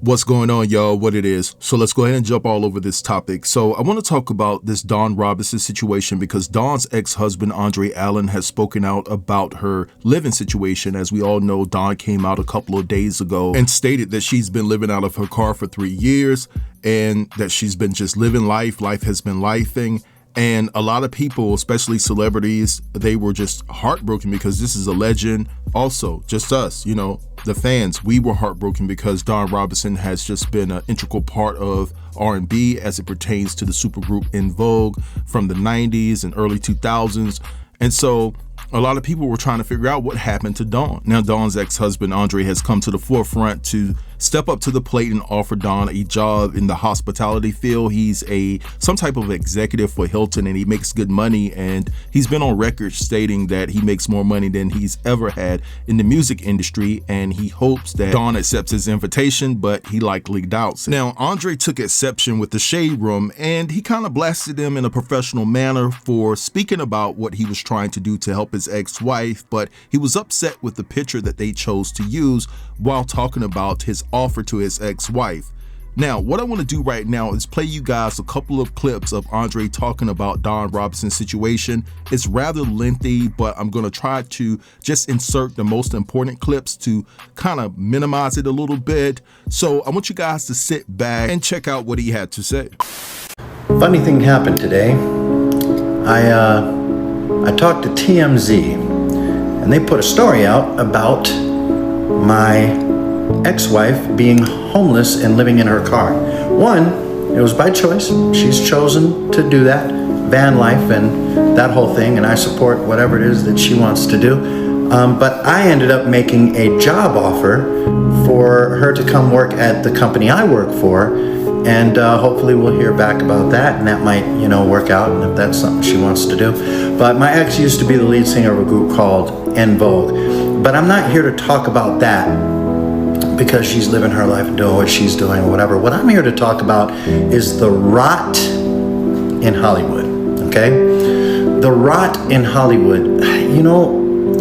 What's going on, y'all? What it is. So let's go ahead and jump all over this topic. So I want to talk about this Dawn Robinson situation because Dawn's ex-husband, Andre Allen, has spoken out about her living situation. As we all know, Dawn came out a couple of days ago and stated that she's been living out of her car for 3 years and that she's been just living life. Life has been lifing. And a lot of people, especially celebrities, they were just heartbroken because this is a legend. Also, just us, the fans, we were heartbroken because Dawn Robinson has just been an integral part of R&B as it pertains to the supergroup In Vogue from the 90s and early 2000s. And so a lot of people were trying to figure out what happened to Dawn. Now, Dawn's ex-husband, Andre, has come to the forefront to step up to the plate and offer Dawn a job in the hospitality field. He's some type of executive for Hilton, and he makes good money. And he's been on record stating that he makes more money than he's ever had in the music industry. And he hopes that Dawn accepts his invitation, but he likely doubts it. Now, Andre took exception with the Shade Room, and he kind of blasted him in a professional manner for speaking about what he was trying to do to help his ex-wife, but he was upset with the picture that they chose to use while talking about his offer to his ex-wife. Now, what I want to do right now is play you guys a couple of clips of Andre talking about Dawn Robinson's situation. It's rather lengthy, but I'm going to try to just insert the most important clips to kind of minimize it a little bit. So I want you guys to sit back and check out what he had to say. Funny thing happened today. I talked to TMZ, and they put a story out about my ex-wife being homeless and living in her car. One, it was by choice. She's chosen to do that, van life and that whole thing, and I support whatever it is that she wants to do. But I ended up making a job offer for her to come work at the company I work for, and hopefully we'll hear back about that, and that might, work out, and if that's something she wants to do. But my ex used to be the lead singer of a group called In Vogue. But I'm not here to talk about that because she's living her life and doing what she's doing or whatever. What I'm here to talk about is the rot in Hollywood, okay? The rot in Hollywood.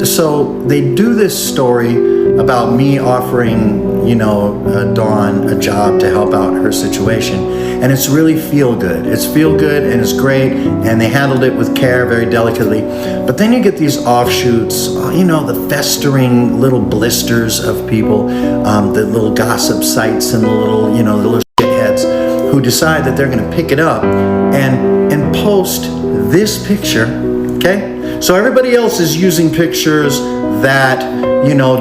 So they do this story about me offering, Dawn a job to help out her situation. And it's really feel good. It's feel good and it's great. And they handled it with care, very delicately. But then you get these offshoots, the festering little blisters of people, the little gossip sites and the little shitheads who decide that they're going to pick it up and post this picture, okay? So everybody else is using pictures that,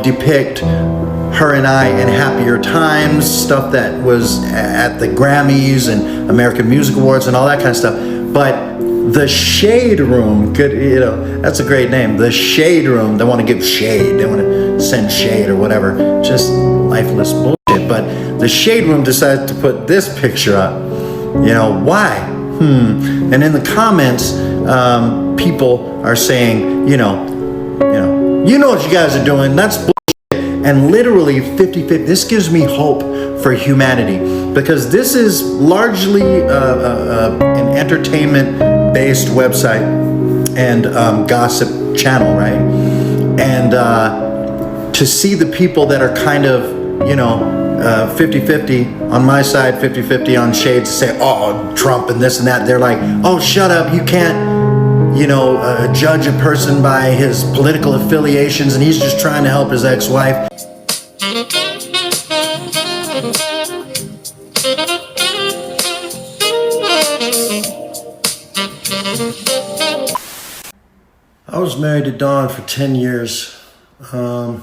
depict her and I in happier times, stuff that was at the Grammys and American Music Awards and all that kind of stuff. But the Shade Room, that's a great name. The Shade Room, they want to give shade. They want to send shade or whatever. Just lifeless bullshit. But the Shade Room decided to put this picture up. Why? And in the comments, people are saying, you know what you guys are doing. That's bullshit. And literally 50-50, this gives me hope for humanity because this is largely an entertainment-based website and gossip channel, right? And to see the people that are kind of, 50-50 on my side, 50-50 on Shade to say, oh, Trump and this and that, they're like, oh, shut up, you can't, judge a person by his political affiliations and he's just trying to help his ex-wife. I was married to Dawn for 10 years. A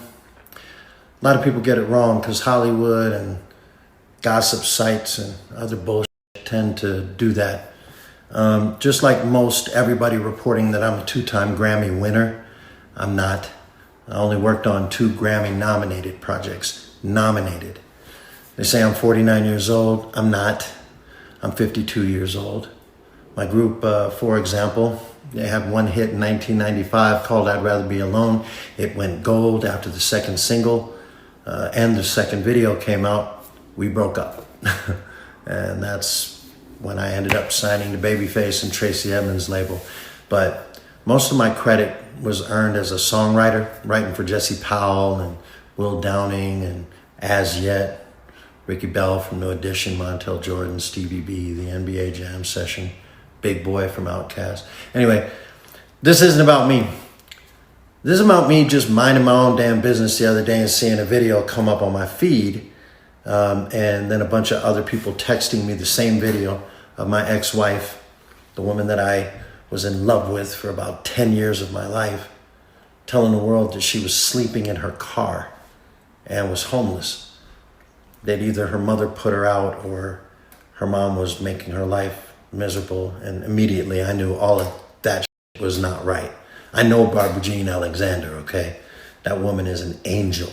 lot of people get it wrong because Hollywood and gossip sites and other bullshit tend to do that. Just like most everybody reporting that I'm a 2-time Grammy winner, I'm not. I only worked on 2 Grammy nominated projects. Nominated. They say I'm 49 years old. I'm not. I'm 52 years old. My group, for example, they had one hit in 1995 called I'd Rather Be Alone. It went gold after the second single and the second video came out. We broke up. And that's when I ended up signing to Babyface and Tracy Edmonds' label. But most of my credit was earned as a songwriter, writing for Jesse Powell and Will Downing and As Yet, Ricky Bell from New Edition, Montel Jordan, Stevie B, the NBA Jam Session, Big Boy from Outkast. Anyway, this isn't about me. This is about me just minding my own damn business the other day and seeing a video come up on my feed, and then a bunch of other people texting me the same video of my ex-wife, the woman that I was in love with for about 10 years of my life, telling the world that she was sleeping in her car and was homeless. That either her mother put her out or her mom was making her life miserable. And immediately I knew all of that was not right. I know Barbara Jean Alexander, okay? That woman is an angel.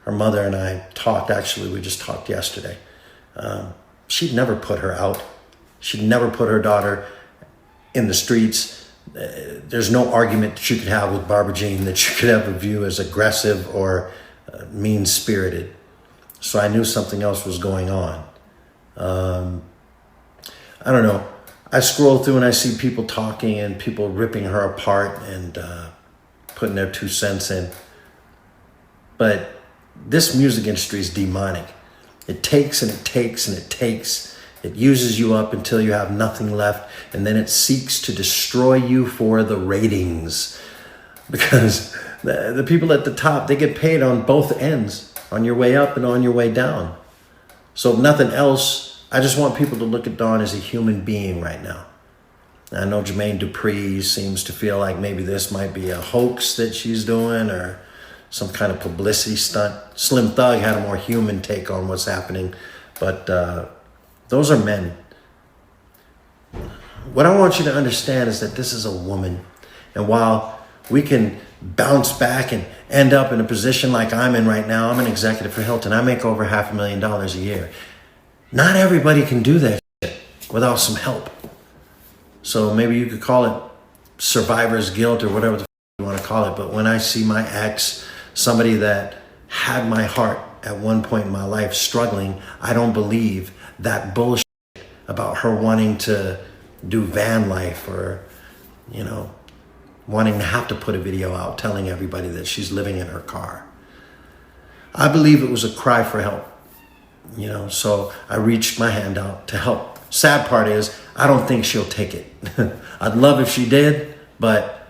Her mother and I talked, actually, we just talked yesterday. She'd never put her out. She'd never put her daughter in the streets. There's no argument that you could have with Barbara Jean that you could ever view as aggressive or mean-spirited. So I knew something else was going on. I don't know. I scroll through and I see people talking and people ripping her apart and putting their 2 cents in. But this music industry is demonic. It takes and it takes and it takes. It uses you up until you have nothing left, and then it seeks to destroy you for the ratings. Because the people at the top, they get paid on both ends, on your way up and on your way down. So if nothing else, I just want people to look at Dawn as a human being right now. I know Jermaine Dupri seems to feel like maybe this might be a hoax that she's doing or some kind of publicity stunt. Slim Thug had a more human take on what's happening, but those are men. What I want you to understand is that this is a woman. And while we can bounce back and end up in a position like I'm in right now, I'm an executive for Hilton. I make over $500,000 a year. Not everybody can do that shit without some help. So maybe you could call it survivor's guilt or whatever the you want to call it. But when I see my ex, somebody that had my heart at one point in my life struggling, I don't believe that bullshit about her wanting to do van life or, wanting to have to put a video out telling everybody that she's living in her car. I believe it was a cry for help. So I reached my hand out to help. Sad part is, I don't think she'll take it. I'd love if she did, but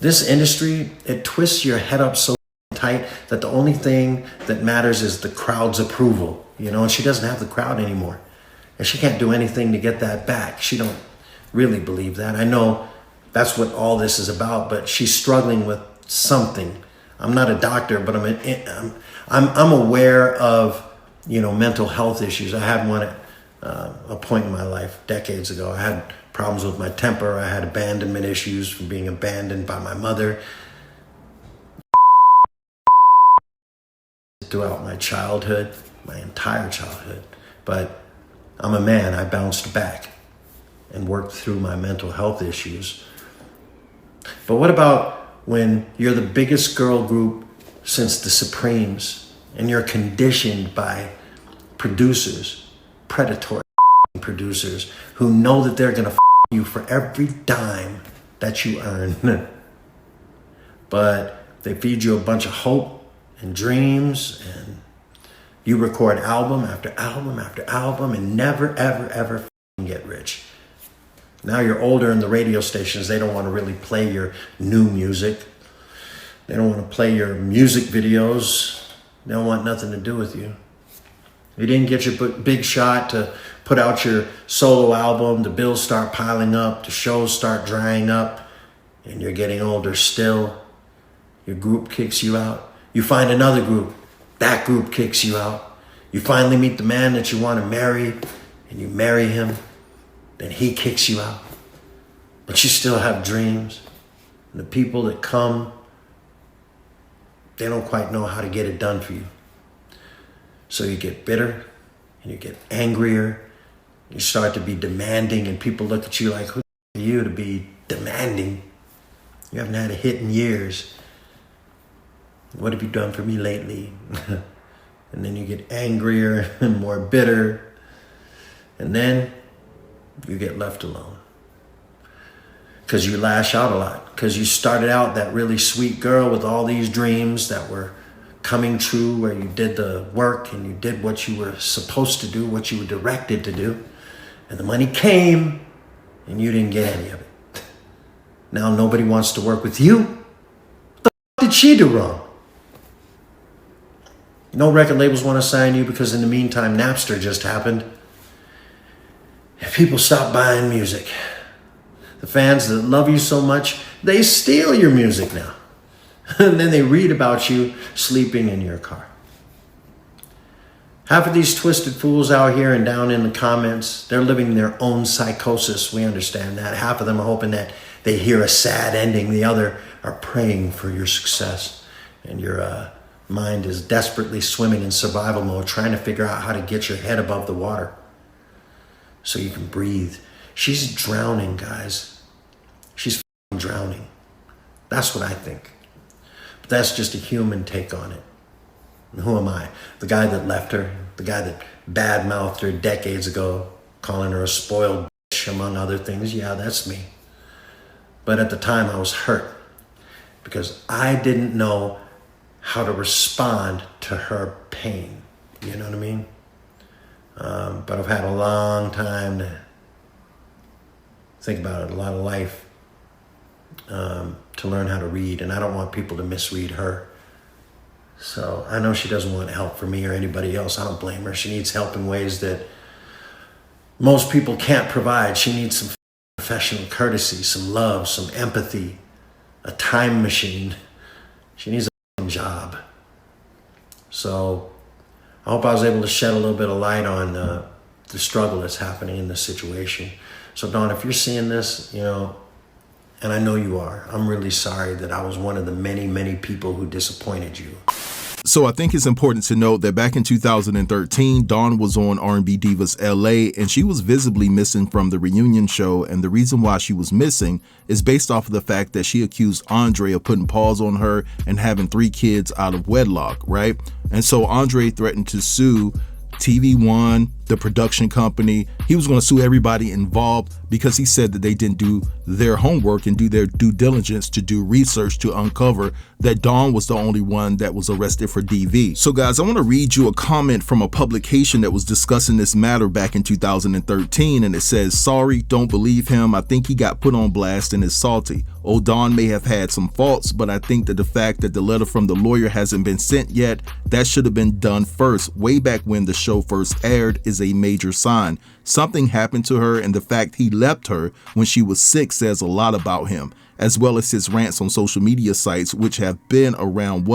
this industry, it twists your head up so tight that the only thing that matters is the crowd's approval, and she doesn't have the crowd anymore. And she can't do anything to get that back. She don't really believe that. I know that's what all this is about, but she's struggling with something. I'm not a doctor, but I'm aware of mental health issues. I had one at a point in my life decades ago. I had problems with my temper. I had abandonment issues from being abandoned by my mother. Throughout my childhood, my entire childhood. But I'm a man. I bounced back and worked through my mental health issues. But what about when you're the biggest girl group since the Supremes and you're conditioned by producers, predatory producers who know that they're gonna you for every dime that you earn. But they feed you a bunch of hope and dreams, and you record album after album after album and never, ever, ever get rich. Now you're older and the radio stations, they don't want to really play your new music. They don't want to play your music videos. They don't want nothing to do with you. You didn't get your big shot to put out your solo album, the bills start piling up, the shows start drying up, and you're getting older still. Your group kicks you out. You find another group. That group kicks you out. You finally meet the man that you want to marry, and you marry him. Then he kicks you out. But you still have dreams. And the people that come, they don't quite know how to get it done for you. So you get bitter, and you get angrier. You start to be demanding, and people look at you like, who are you to be demanding? You haven't had a hit in years. What have you done for me lately? And then you get angrier and more bitter. And then you get left alone. Because you lash out a lot. Because you started out that really sweet girl with all these dreams that were coming true, where you did the work and you did what you were supposed to do, what you were directed to do, and the money came and you didn't get any of it. Now nobody wants to work with you. What the fuck did she do wrong? No record labels want to sign you because in the meantime, Napster just happened. And people stop buying music. The fans that love you so much, they steal your music now. And then they read about you sleeping in your car. Half of these twisted fools out here and down in the comments, they're living their own psychosis. We understand that. Half of them are hoping that they hear a sad ending. The other are praying for your success. And your mind is desperately swimming in survival mode, trying to figure out how to get your head above the water so you can breathe. She's drowning, guys. She's drowning. That's what I think. But that's just a human take on it. And who am I? The guy that left her, the guy that bad-mouthed her decades ago, calling her a spoiled bitch, among other things. Yeah, that's me. But at the time, I was hurt because I didn't know how to respond to her pain. You know what I mean? But I've had a long time to think about it, a lot of life to learn how to read, and I don't want people to misread her. So I know she doesn't want help from me or anybody else. I don't blame her. She needs help in ways that most people can't provide. She needs some professional courtesy, some love, some empathy, a time machine. She needs a job. So I hope I was able to shed a little bit of light on the struggle that's happening in this situation. So Dawn, if you're seeing this, and I know you are, I'm really sorry that I was one of the many, many people who disappointed you. So I think it's important to note that back in 2013, Dawn was on R&B Divas LA, and she was visibly missing from the reunion show. And the reason why she was missing is based off of the fact that she accused Andre of putting paws on her and having 3 kids out of wedlock, right? And so Andre threatened to sue TV One, the production company. He was going to sue everybody involved because he said that they didn't do their homework and do their due diligence to do research to uncover that Dawn was the only one that was arrested for DV. So guys, I want to read you a comment from a publication that was discussing this matter back in 2013, and it says, "Sorry, don't believe him. I think he got put on blast and is salty. Oh, Dawn may have had some faults, but I think that the fact that the letter from the lawyer hasn't been sent yet, that should have been done first, way back when the show first aired, is a major sign. Something happened to her, and the fact he left her when she was sick says a lot about him, as well as his rants on social media sites, which have been around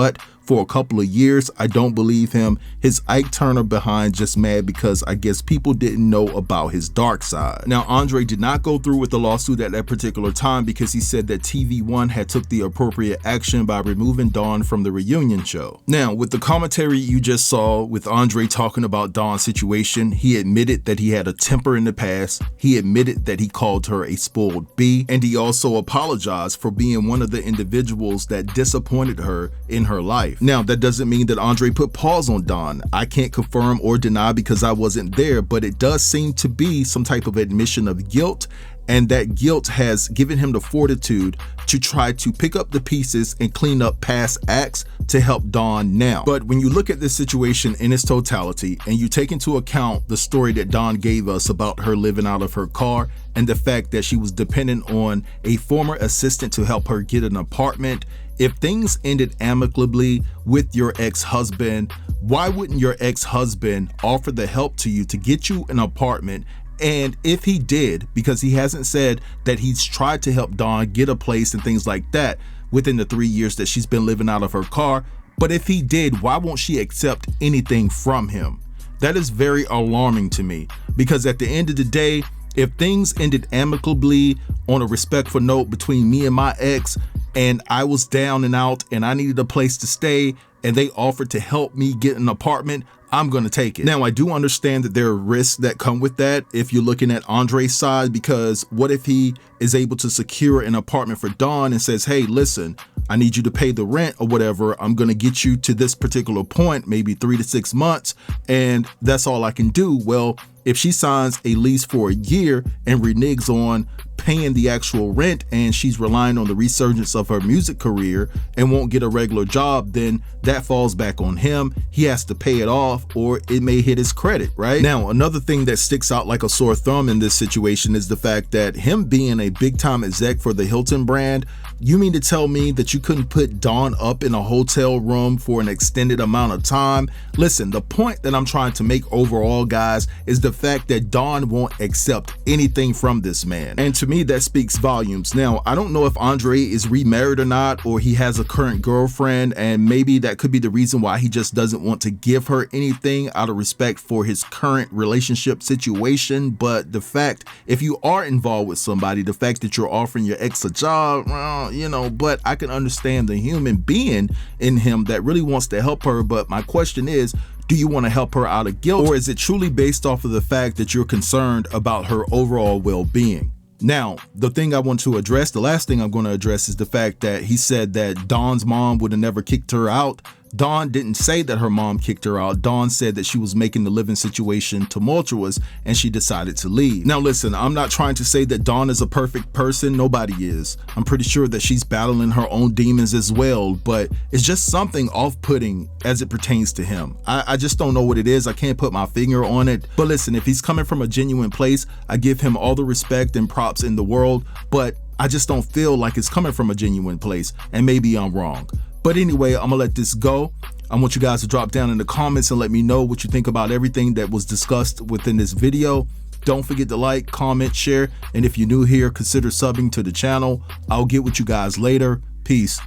for a couple of years. I don't believe him. His Ike Turner behind just mad because I guess people didn't know about his dark side." Now, Andre did not go through with the lawsuit at that particular time because he said that TV One had took the appropriate action by removing Dawn from the reunion show. Now, with the commentary you just saw with Andre talking about Dawn's situation, he admitted that he had a temper in the past. He admitted that he called her a spoiled bee, and he also apologized for being one of the individuals that disappointed her in her life. Now, that doesn't mean that Andre put paws on Dawn. I can't confirm or deny because I wasn't there, but it does seem to be some type of admission of guilt, and that guilt has given him the fortitude to try to pick up the pieces and clean up past acts to help Dawn now. But when you look at this situation in its totality and you take into account the story that Dawn gave us about her living out of her car and the fact that she was dependent on a former assistant to help her get an apartment, if things ended amicably with your ex-husband, why wouldn't your ex-husband offer the help to you to get you an apartment? And if he did, because he hasn't said that he's tried to help Dawn get a place and things like that within the 3 years that she's been living out of her car, but if he did, why won't she accept anything from him? That is very alarming to me, because at the end of the day, if things ended amicably on a respectful note between me and my ex, and I was down and out and I needed a place to stay and they offered to help me get an apartment, I'm going to take it. Now, I do understand that there are risks that come with that if you're looking at Andre's side, because what if he is able to secure an apartment for Dawn and says, hey, listen, I need you to pay the rent or whatever. I'm going to get you to this particular point, maybe 3 to 6 months, and that's all I can do. Well, if she signs a lease for a year and reneges on paying the actual rent and she's relying on the resurgence of her music career and won't get a regular job, then that falls back on him. He has to pay it off or it may hit his credit, right? Now, another thing that sticks out like a sore thumb in this situation is the fact that him being a big time exec for the Hilton brand, you mean to tell me that you couldn't put Dawn up in a hotel room for an extended amount of time? Listen, the point that I'm trying to make overall, guys, is the fact that Dawn won't accept anything from this man. And to me, that speaks volumes. Now, I don't know if Andre is remarried or not, or he has a current girlfriend, and maybe that could be the reason why he just doesn't want to give her anything out of respect for his current relationship situation. But the fact, if you are involved with somebody, the fact that you're offering your ex a job, well, you know, but I can understand the human being in him that really wants to help her. But my question is, do you want to help her out of guilt, or is it truly based off of the fact that you're concerned about her overall well-being? Now, the thing I want to address, the last thing I'm going to address, is the fact that he said that Dawn's mom would have never kicked her out. Dawn didn't say that her mom kicked her out. Dawn said that she was making the living situation tumultuous and she decided to leave. Now listen, I'm not trying to say that Dawn is a perfect person. Nobody is. I'm pretty sure that she's battling her own demons as well, but it's just something off-putting as it pertains to him. I just don't know what it is. I can't put my finger on it. But listen, if he's coming from a genuine place, I give him all the respect and props in the world, but I just don't feel like it's coming from a genuine place, and maybe I'm wrong. But anyway, I'm gonna let this go. I want you guys to drop down in the comments and let me know what you think about everything that was discussed within this video. Don't forget to like, comment, share, and if you're new here, consider subbing to the channel. I'll get with you guys later. Peace.